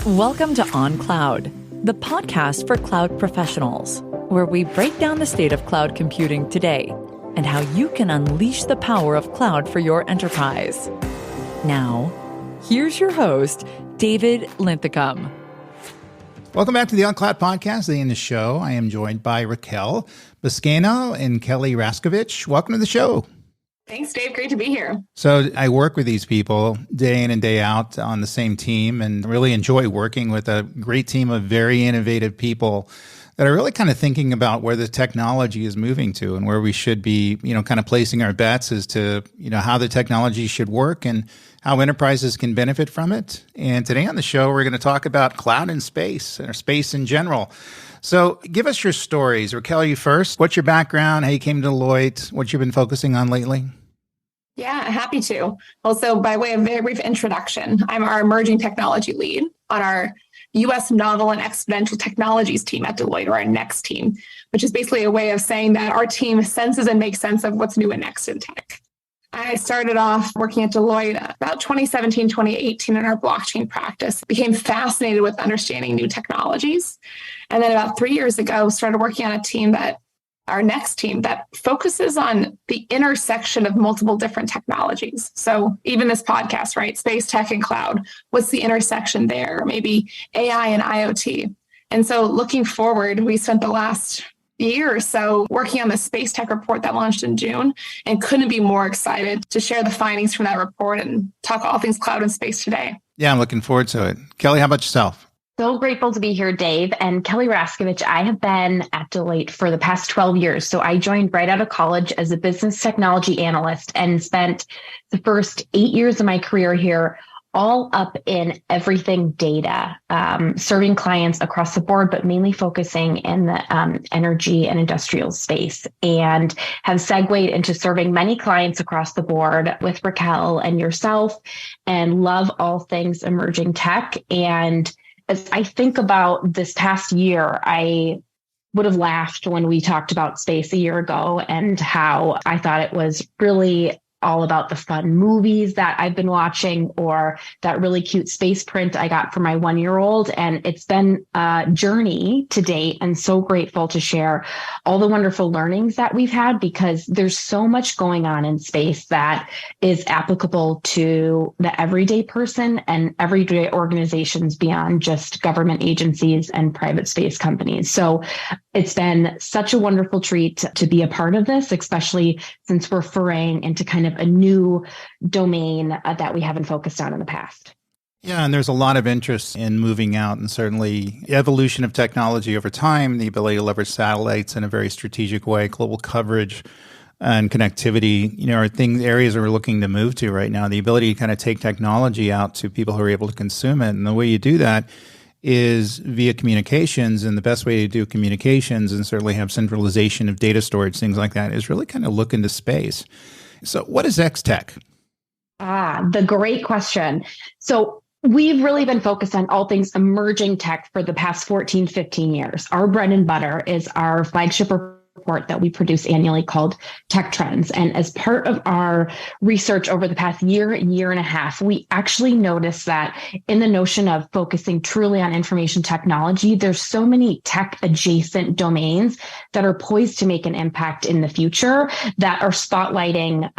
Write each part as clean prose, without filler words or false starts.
Welcome to On Cloud, the podcast for cloud professionals, where we break down the state of cloud computing today and how you can unleash the power of cloud for your enterprise. Now, here's your host, David Linthicum. Welcome back to the On Cloud podcast. Today in the show, I am joined by Raquel Buscaino and Kelly Raskovich. Welcome to the show. Thanks, Dave. Great to be here. So I work with these people day in and day out on the same team and really enjoy working with a great team of very innovative people that are really kind of thinking about where the technology is moving to and where we should be, kind of placing our bets as to, how the technology should work and how enterprises can benefit from it. And today on the show, we're going to talk about cloud and space, or space in general. So give us your stories. Raquel, you first. What's your background? How you came to Deloitte? What you've been focusing on lately? Yeah, happy to. Also, by way of very brief introduction, I'm our emerging technology lead on our U.S. novel and exponential technologies team at Deloitte, or our next team, which is basically a way of saying that our team senses and makes sense of what's new and next in tech. I started off working at Deloitte about 2017, 2018 in our blockchain practice, became fascinated with understanding new technologies. And then about 3 years ago, started working on a team our next team that focuses on the intersection of multiple different technologies. So even this podcast, right? Space, tech, and cloud. What's the intersection there? Maybe AI and IoT. And so looking forward, we spent the last year or so working on the space tech report that launched in June and couldn't be more excited to share the findings from that report and talk all things cloud and space today. Yeah, I'm looking forward to it. Kelly, how about yourself? So grateful to be here, Dave. And Kelly Raskovich, I have been at Deloitte for the past 12 years. So I joined right out of college as a business technology analyst and spent the first 8 years of my career here all up in everything data, serving clients across the board, but mainly focusing in the energy and industrial space, and have segued into serving many clients across the board with Raquel and yourself, and love all things emerging tech. And as I think about this past year, I would have laughed when we talked about space a year ago and how I thought it was really all about the fun movies that I've been watching or that really cute space print I got for my 1-year-old. And it's been a journey to date, and so grateful to share all the wonderful learnings that we've had, because there's so much going on in space that is applicable to the everyday person and everyday organizations beyond just government agencies and private space companies. So it's been such a wonderful treat to be a part of this, especially since we're foraying into kind of a new domain that we haven't focused on in the past. Yeah, and there's a lot of interest in moving out, and certainly evolution of technology over time, the ability to leverage satellites in a very strategic way, global coverage and connectivity, are areas that we're looking to move to right now. The ability to kind of take technology out to people who are able to consume it. And the way you do that is via communications, and the best way to do communications and certainly have centralization of data storage, things like that, is really kind of look into space. So what is X-Tech? The great question. So we've really been focused on all things emerging tech for the past 14, 15 years. Our bread and butter is our flagship report that we produce annually called Tech Trends. And as part of our research over the past year and a half, we actually noticed that in the notion of focusing truly on information technology, there's so many tech adjacent domains that are poised to make an impact in the future that are spotlighting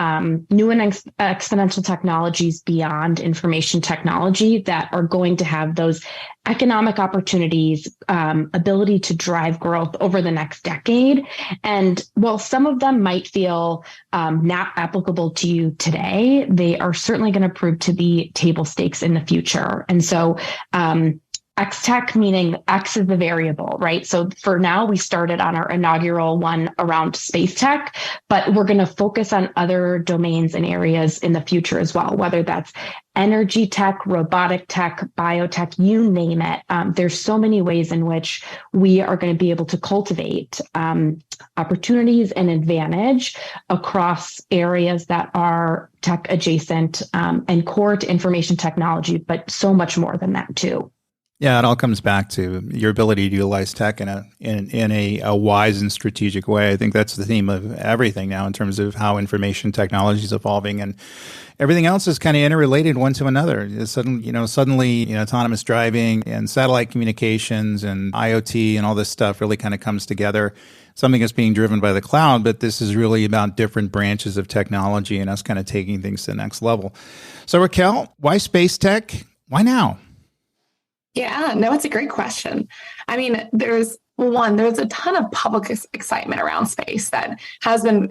new and exponential technologies beyond information technology that are going to have those economic opportunities, ability to drive growth over the next decade. And while some of them might feel not applicable to you today, they are certainly going to prove to be table stakes in the future. And so X-Tech, meaning X is the variable, right? So for now, we started on our inaugural one around space tech, but we're going to focus on other domains and areas in the future as well, whether that's energy tech, robotic tech, biotech, you name it. There's so many ways in which we are going to be able to cultivate opportunities and advantage across areas that are tech adjacent and core to information technology, but so much more than that too. Yeah, it all comes back to your ability to utilize tech in a wise and strategic way. I think that's the theme of everything now in terms of how information technology is evolving, and everything else is kind of interrelated one to another. Suddenly, autonomous driving and satellite communications and IoT and all this stuff really kind of comes together. Something that's being driven by the cloud, but this is really about different branches of technology and us kind of taking things to the next level. So Raquel, why space tech? Why now? Yeah, no, it's a great question. I mean, there's a ton of public excitement around space that has been,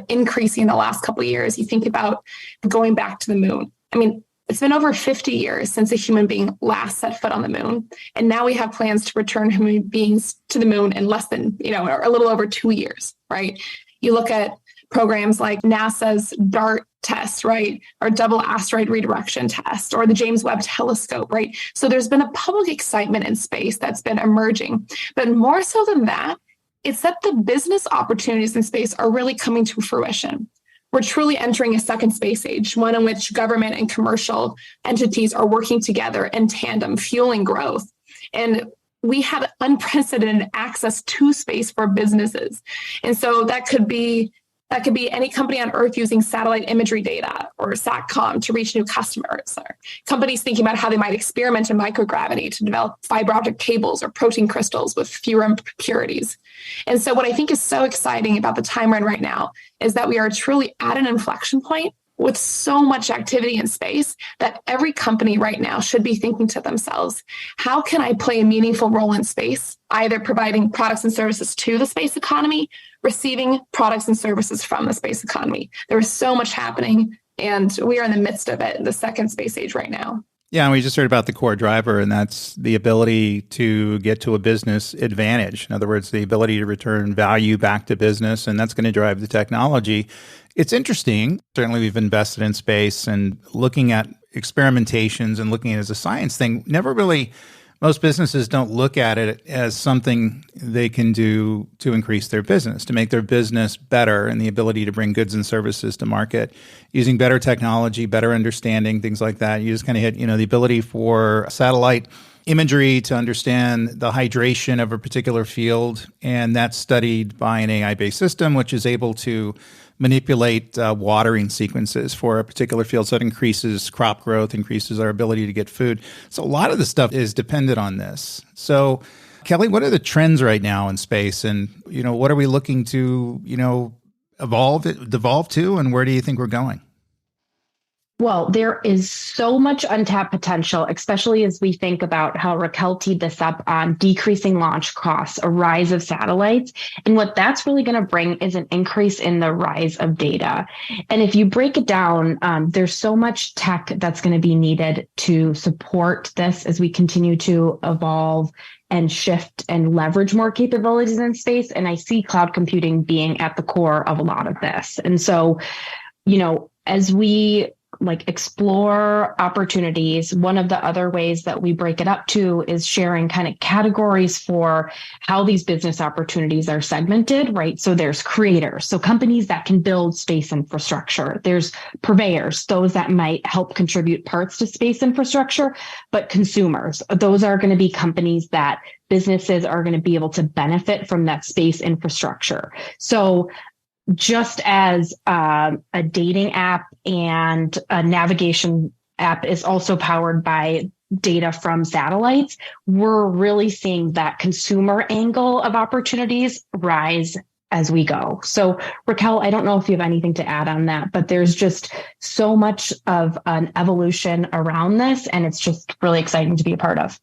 increasing the last couple of years. You think about going back to the moon. I mean, it's been over 50 years since a human being last set foot on the moon. And now we have plans to return human beings to the moon in less than, or a little over 2 years, right? You look at programs like NASA's DART test, right? Or Double Asteroid Redirection test, or the James Webb Telescope, right? So there's been a public excitement in space that's been emerging. But more so than that, it's that the business opportunities in space are really coming to fruition. We're truly entering a second space age, one in which government and commercial entities are working together in tandem, fueling growth. And we have unprecedented access to space for businesses. And so that could be any company on Earth using satellite imagery data or SATCOM to reach new customers, or companies thinking about how they might experiment in microgravity to develop fiber optic cables or protein crystals with fewer impurities. And so what I think is so exciting about the time we're in right now is that we are truly at an inflection point with so much activity in space that every company right now should be thinking to themselves, how can I play a meaningful role in space, either providing products and services to the space economy, receiving products and services from the space economy. There is so much happening, and we are in the midst of it, the second space age right now. Yeah, and we just heard about the core driver, and that's the ability to get to a business advantage. In other words, the ability to return value back to business, and that's going to drive the technology. It's interesting. Certainly, we've invested in space and looking at experimentations and looking at it as a science thing. Most businesses don't look at it as something they can do to increase their business, to make their business better, and the ability to bring goods and services to market using better technology, better understanding, things like that. You just kind of hit, the ability for satellite imagery to understand the hydration of a particular field. And that's studied by an AI-based system, which is able to manipulate watering sequences for a particular field. So it increases crop growth, increases our ability to get food. So a lot of the stuff is dependent on this. So Kelly, what are the trends right now in space? And, what are we looking to, devolve to, and where do you think we're going? Well, there is so much untapped potential, especially as we think about how Raquel teed this up on decreasing launch costs, a rise of satellites. And what that's really going to bring is an increase in the rise of data. And if you break it down, there's so much tech that's going to be needed to support this as we continue to evolve and shift and leverage more capabilities in space. And I see cloud computing being at the core of a lot of this. And so, as we explore opportunities, one of the other ways that we break it up to is sharing kind of categories for how these business opportunities are segmented, right? So there's creators, so companies that can build space infrastructure. There's purveyors, those that might help contribute parts to space infrastructure, but consumers, those are going to be companies that businesses are going to be able to benefit from that space infrastructure. So just as a dating app and a navigation app is also powered by data from satellites, we're really seeing that consumer angle of opportunities rise as we go. So Raquel, I don't know if you have anything to add on that, but there's just so much of an evolution around this, and it's just really exciting to be a part of.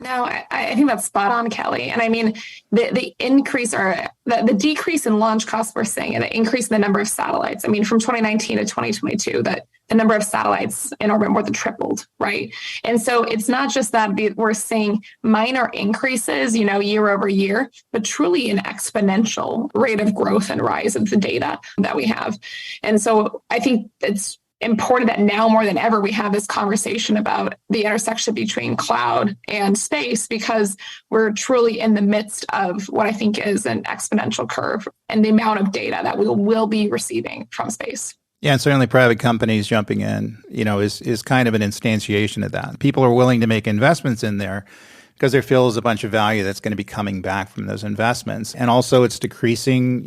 No, I think that's spot on, Kelly. And I mean, the increase or the decrease in launch costs we're seeing, and the increase in the number of satellites. I mean, from 2019 to 2022, that the number of satellites in orbit more than tripled, right? And so it's not just that we're seeing minor increases, year over year, but truly an exponential rate of growth and rise of the data that we have. And so I think it's important that now more than ever we have this conversation about the intersection between cloud and space, because we're truly in the midst of what I think is an exponential curve and the amount of data that we will be receiving from space. Yeah, and certainly private companies jumping in, is kind of an instantiation of that. People are willing to make investments in there because there feels a bunch of value that's going to be coming back from those investments. And also it's decreasing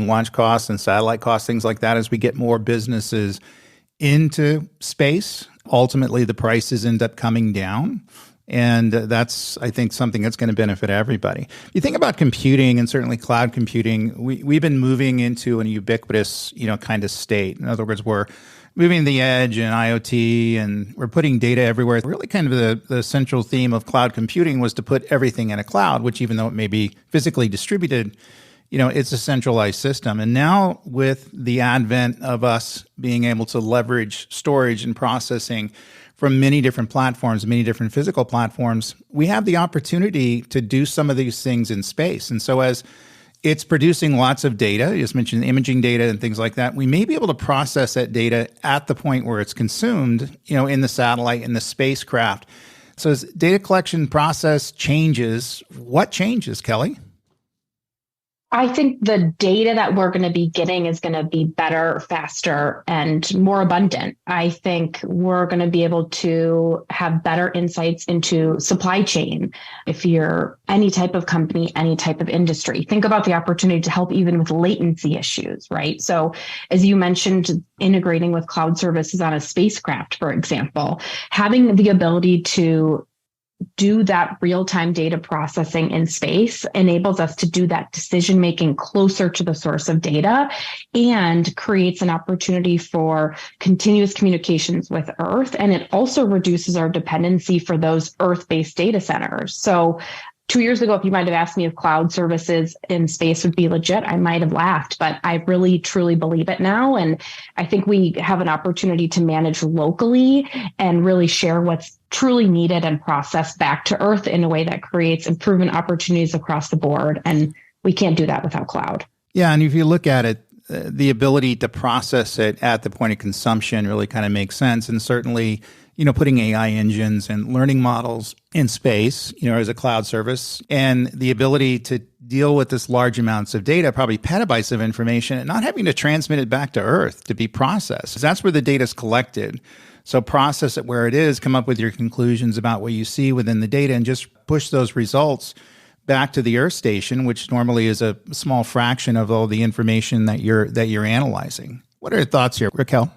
launch costs and satellite costs, things like that, as we get more businesses into space. Ultimately, the prices end up coming down. And that's, I think, something that's going to benefit everybody. You think about computing, and certainly cloud computing, we've been moving into a ubiquitous, kind of state. In other words, we're moving to the edge and IoT, and we're putting data everywhere. Really kind of the central theme of cloud computing was to put everything in a cloud, which even though it may be physically distributed, it's a centralized system. And now with the advent of us being able to leverage storage and processing from many different platforms, many different physical platforms, we have the opportunity to do some of these things in space. And so as it's producing lots of data, you just mentioned imaging data and things like that, we may be able to process that data at the point where it's consumed, in the satellite, in the spacecraft. So as data collection process changes, what changes, Kelly? I think the data that we're going to be getting is going to be better, faster, and more abundant. I think we're going to be able to have better insights into supply chain. If you're any type of company, any type of industry, think about the opportunity to help even with latency issues, right? So as you mentioned, integrating with cloud services on a spacecraft, for example, having the ability to do that real-time data processing in space enables us to do that decision making closer to the source of data and creates an opportunity for continuous communications with Earth. And it also reduces our dependency for those Earth-based data centers. So 2 years ago, if you might have asked me if cloud services in space would be legit, I might have laughed, but I really, truly believe it now. And I think we have an opportunity to manage locally and really share what's truly needed and processed back to Earth in a way that creates improvement opportunities across the board. And we can't do that without cloud. Yeah. And if you look at it, the ability to process it at the point of consumption really kind of makes sense. And certainly, putting AI engines and learning models in space, as a cloud service, and the ability to deal with this large amounts of data, probably petabytes of information, and not having to transmit it back to Earth to be processed. That's where the data is collected. So process it where it is, come up with your conclusions about what you see within the data, and just push those results back to the Earth station, which normally is a small fraction of all the information that you're analyzing. What are your thoughts here, Raquel?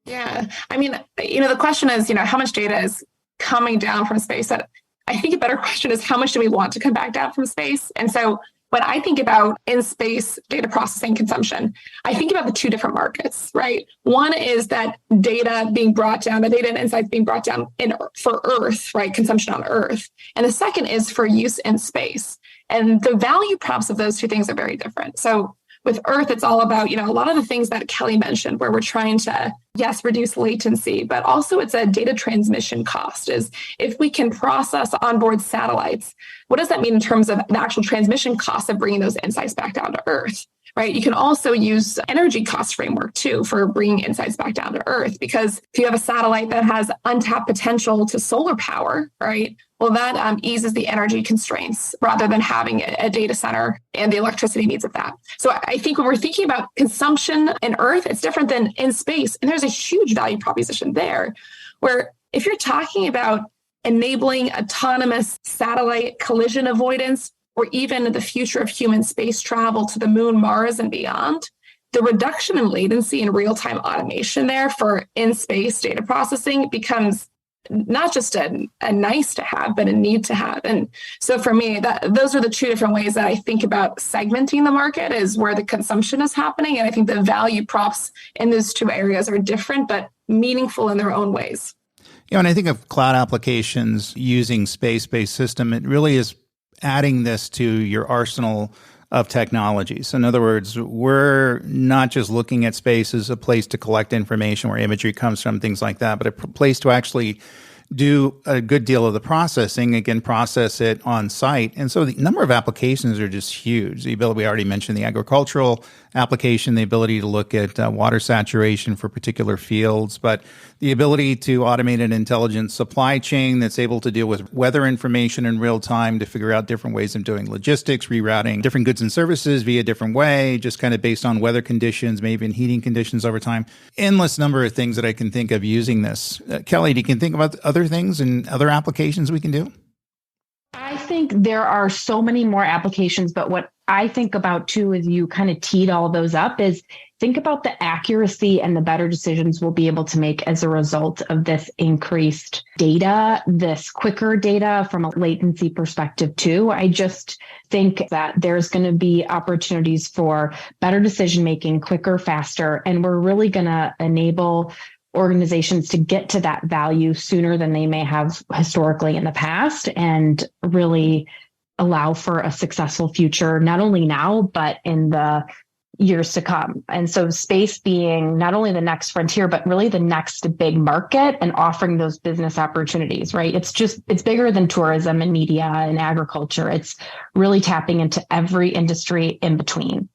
Yeah. I mean, the question is, how much data is coming down from space? I think a better question is, how much do we want to come back down from space? And so when I think about in-space data processing consumption, I think about the two different markets, right? One is that data being brought down, the data and insights being brought down for Earth, right? Consumption on Earth. And the second is for use in space. And the value props of those two things are very different. So with Earth, it's all about, a lot of the things that Kelly mentioned, where we're trying to, yes, reduce latency, but also it's a data transmission cost. Is if we can process onboard satellites, what does that mean in terms of the actual transmission cost of bringing those insights back down to Earth? Right? You can also use energy cost framework too for bringing insights back down to Earth, because if you have a satellite that has untapped potential to solar power, right? Well, that eases the energy constraints rather than having a data center and the electricity needs of that. So I think when we're thinking about consumption in Earth, it's different than in space. And there's a huge value proposition there, where if you're talking about enabling autonomous satellite collision avoidance, or even the future of human space travel to the moon, Mars, and beyond, the reduction in latency and real-time automation there for in-space data processing becomes not just a nice to have, but a need to have. And so for me, those are the two different ways that I think about segmenting the market, is where the consumption is happening. And I think the value props in those two areas are different, but meaningful in their own ways. And I think of cloud applications using space-based system, it really is adding this to your arsenal of technologies. In other words, we're not just looking at space as a place to collect information where imagery comes from, things like that, but a place to actually do a good deal of the processing, again, process it on site. And so the number of applications are just huge. The ability, we already mentioned the agricultural application, the ability to look at water saturation for particular fields, but the ability to automate an intelligent supply chain that's able to deal with weather information in real time to figure out different ways of doing logistics, rerouting different goods and services via a different way, just kind of based on weather conditions, maybe in heating conditions over time. Endless number of things that I can think of using this. Kelly, do you can think about other things and other applications we can do? I think there are so many more applications, but what I think about too, is you kind of teed all those up, is think about the accuracy and the better decisions we'll be able to make as a result of this increased data, this quicker data from a latency perspective too. I just think that there's going to be opportunities for better decision making, quicker, faster, and we're really going to enable organizations to get to that value sooner than they may have historically in the past, and really allow for a successful future, not only now, but in the years to come. And so space being not only the next frontier, but really the next big market, and offering those business opportunities, right? It's bigger than tourism and media and agriculture. It's really tapping into every industry in between.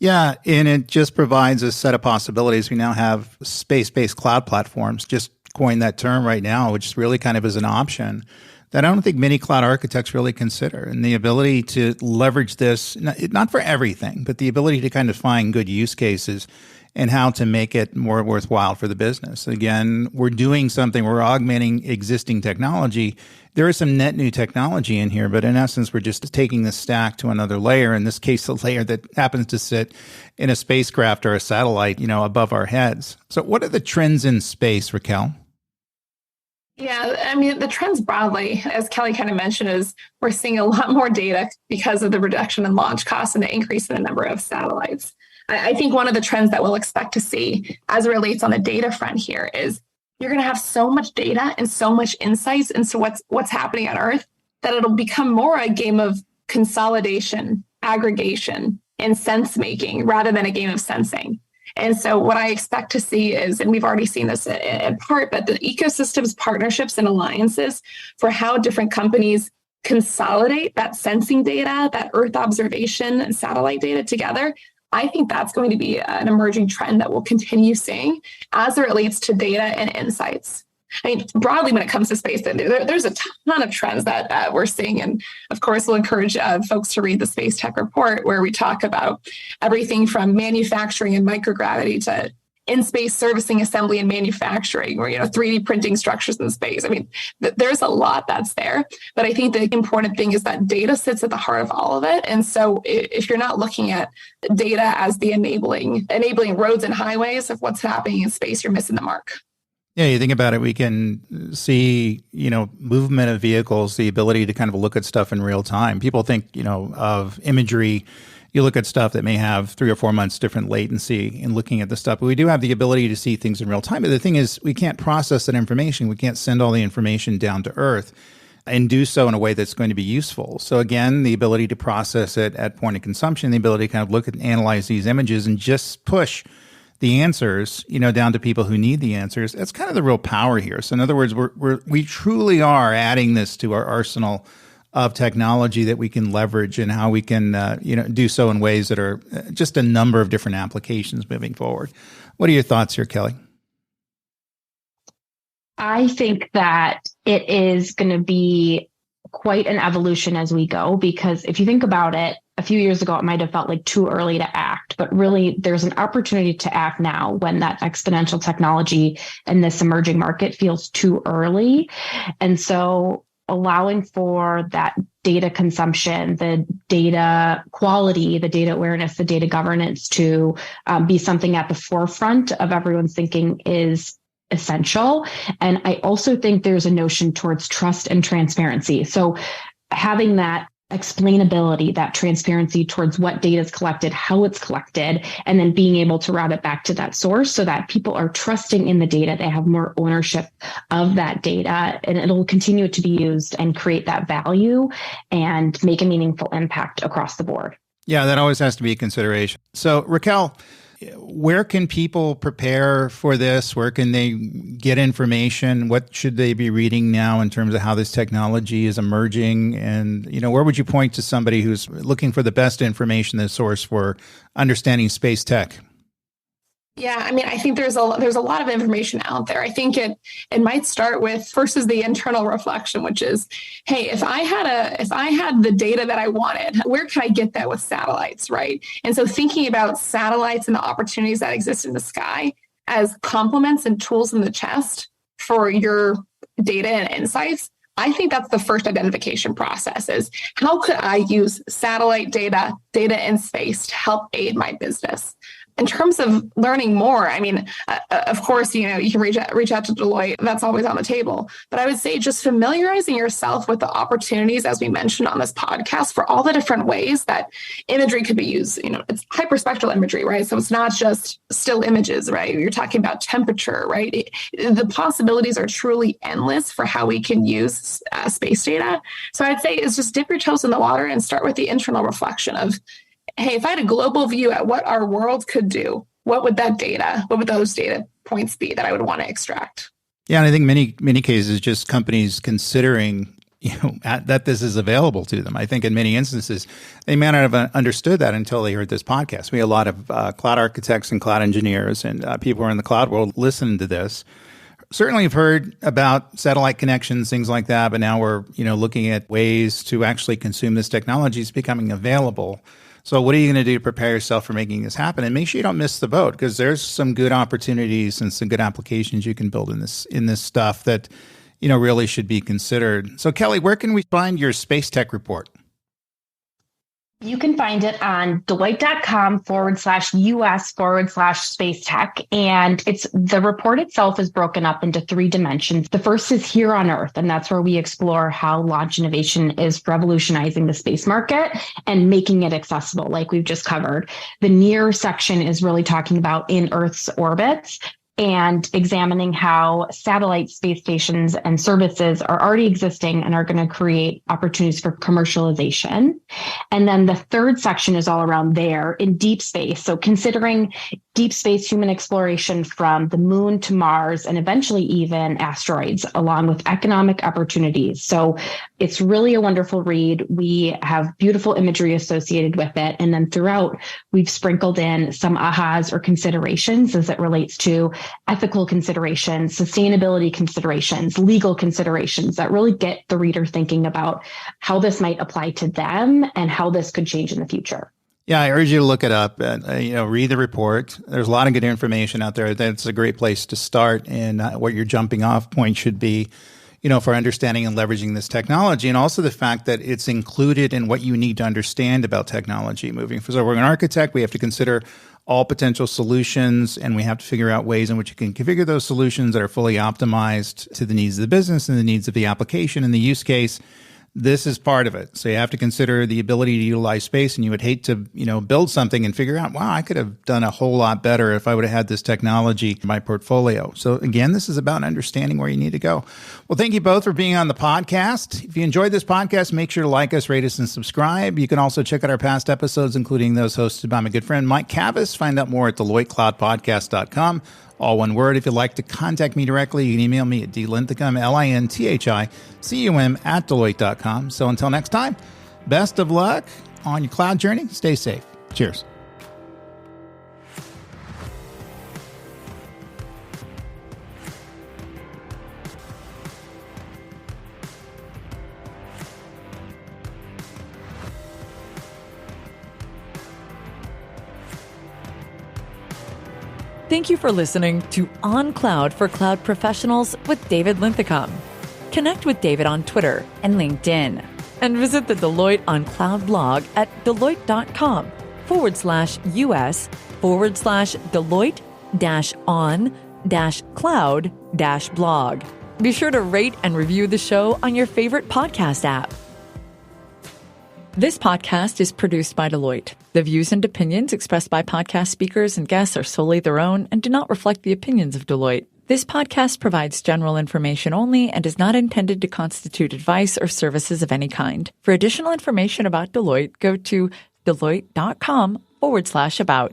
Yeah, and it just provides a set of possibilities. We now have space-based cloud platforms, just coined that term right now, which really kind of is an option that I don't think many cloud architects really consider. And the ability to leverage this, not for everything, but the ability to kind of find good use cases and how to make it more worthwhile for the business. Again, we're doing something, we're augmenting existing technology. There is some net new technology in here, but in essence, we're just taking the stack to another layer. In this case, a layer that happens to sit in a spacecraft or a satellite, above our heads. So what are the trends in space, Raquel? Yeah, I mean, the trends broadly, as Kelly kind of mentioned, is we're seeing a lot more data because of the reduction in launch costs and the increase in the number of satellites. I think one of the trends that we'll expect to see as it relates on the data front here is you're going to have so much data and so much insights into what's happening on Earth that it'll become more a game of consolidation, aggregation, and sense making rather than a game of sensing. And so what I expect to see is, and we've already seen this in part, but the ecosystems, partnerships, and alliances for how different companies consolidate that sensing data, that Earth observation and satellite data together. I think that's going to be an emerging trend that we'll continue seeing as it relates to data and insights. I mean, broadly, when it comes to space, there's a ton of trends that we're seeing. And of course, we'll encourage folks to read the Space Tech Report, where we talk about everything from manufacturing and microgravity to in-space servicing, assembly, and manufacturing, or 3D printing structures in space. I mean, there's a lot that's there. But I think the important thing is that data sits at the heart of all of it. And so if you're not looking at data as the enabling roads and highways of what's happening in space, you're missing the mark. Yeah, you think about it, we can see, movement of vehicles, the ability to kind of look at stuff in real time. People think, of imagery. You look at stuff that may have 3 or 4 months different latency in looking at the stuff, but we do have the ability to see things in real time. But the thing is, we can't process that information. We can't send all the information down to Earth and do so in a way that's going to be useful. So again, the ability to process it at point of consumption, the ability to kind of look at and analyze these images and just push the answers, down to people who need the answers. That's kind of the real power here. So in other words, we truly are adding this to our arsenal of technology that we can leverage, and how we can, do so in ways that are just a number of different applications moving forward. What are your thoughts here, Kelly? I think that it is going to be quite an evolution as we go, because if you think about it, a few years ago, it might have felt like too early to act, but really there's an opportunity to act now when that exponential technology and this emerging market feels too early. And so allowing for that data consumption, the data quality, the data awareness, the data governance to be something at the forefront of everyone's thinking is essential. And I also think there's a notion towards trust and transparency. So having that explainability, that transparency towards what data is collected, how it's collected, and then being able to route it back to that source so that people are trusting in the data. They have more ownership of that data, and it'll continue to be used and create that value and make a meaningful impact across the board. Yeah, that always has to be a consideration. So Raquel, where can people prepare for this? Where can they get information? What should they be reading now in terms of how this technology is emerging? And, where would you point to somebody who's looking for the best information, the source for understanding space tech? Yeah, I mean, I think there's a lot of information out there. I think it might start with first is the internal reflection, which is, hey, if I had the data that I wanted, where can I get that with satellites, right? And so thinking about satellites and the opportunities that exist in the sky as complements and tools in the chest for your data and insights, I think that's the first identification process is how could I use satellite data in space to help aid my business? In terms of learning more, I mean, of course, you can reach out to Deloitte. That's always on the table. But I would say just familiarizing yourself with the opportunities, as we mentioned on this podcast, for all the different ways that imagery could be used. It's hyperspectral imagery, right? So it's not just still images, right? You're talking about temperature, right? The possibilities are truly endless for how we can use space data. So I'd say is just dip your toes in the water and start with the internal reflection of, hey, if I had a global view at what our world could do, what would those data points be that I would want to extract? Yeah, and I think many cases just companies considering that this is available to them. I think in many instances they may not have understood that until they heard this podcast. We have a lot of cloud architects and cloud engineers and people who are in the cloud world listening to this. Certainly have heard about satellite connections, things like that, but now we're looking at ways to actually consume this technology. It's becoming available. So what are you going to do to prepare yourself for making this happen? And make sure you don't miss the boat, because there's some good opportunities and some good applications you can build in this stuff that, really should be considered. So Kelly, where can we find your space tech report? You can find it on Deloitte.com/US/space tech. And the report itself is broken up into 3 dimensions. The first is here on Earth, and that's where we explore how launch innovation is revolutionizing the space market and making it accessible, like we've just covered. The near section is really talking about in Earth's orbits and examining how satellite space stations and services are already existing and are going to create opportunities for commercialization. And then the third section is all around there in deep space. So considering deep space human exploration from the moon to Mars and eventually even asteroids, along with economic opportunities. So it's really a wonderful read. We have beautiful imagery associated with it. And then throughout, we've sprinkled in some ahas or considerations as it relates to ethical considerations, sustainability considerations, legal considerations that really get the reader thinking about how this might apply to them and how this could change in the future. Yeah, I urge you to look it up and read the report. There's a lot of good information out there. That's a great place to start, and what your jumping off point should be, for understanding and leveraging this technology, and also the fact that it's included in what you need to understand about technology moving forward. So we're an architect. We have to consider all potential solutions, and we have to figure out ways in which you can configure those solutions that are fully optimized to the needs of the business and the needs of the application and the use case. This is part of it. So you have to consider the ability to utilize space, and you would hate to, build something and figure out, wow, I could have done a whole lot better if I would have had this technology in my portfolio. So again, this is about understanding where you need to go. Well, thank you both for being on the podcast. If you enjoyed this podcast, make sure to like us, rate us, and subscribe. You can also check out our past episodes, including those hosted by my good friend, Mike Cavas. Find out more at DeloitteCloudPodcast.com. All one word. If you'd like to contact me directly, you can email me at dlinthicum, LINTHICUM @Deloitte.com. So until next time, best of luck on your cloud journey. Stay safe. Cheers. Thank you for listening to On Cloud for Cloud Professionals with David Linthicum. Connect with David on Twitter and LinkedIn. And visit the Deloitte on Cloud blog at Deloitte.com/US/Deloitte-on-cloud-blog. Be sure to rate and review the show on your favorite podcast app. This podcast is produced by Deloitte. The views and opinions expressed by podcast speakers and guests are solely their own and do not reflect the opinions of Deloitte. This podcast provides general information only and is not intended to constitute advice or services of any kind. For additional information about Deloitte, go to Deloitte.com/about.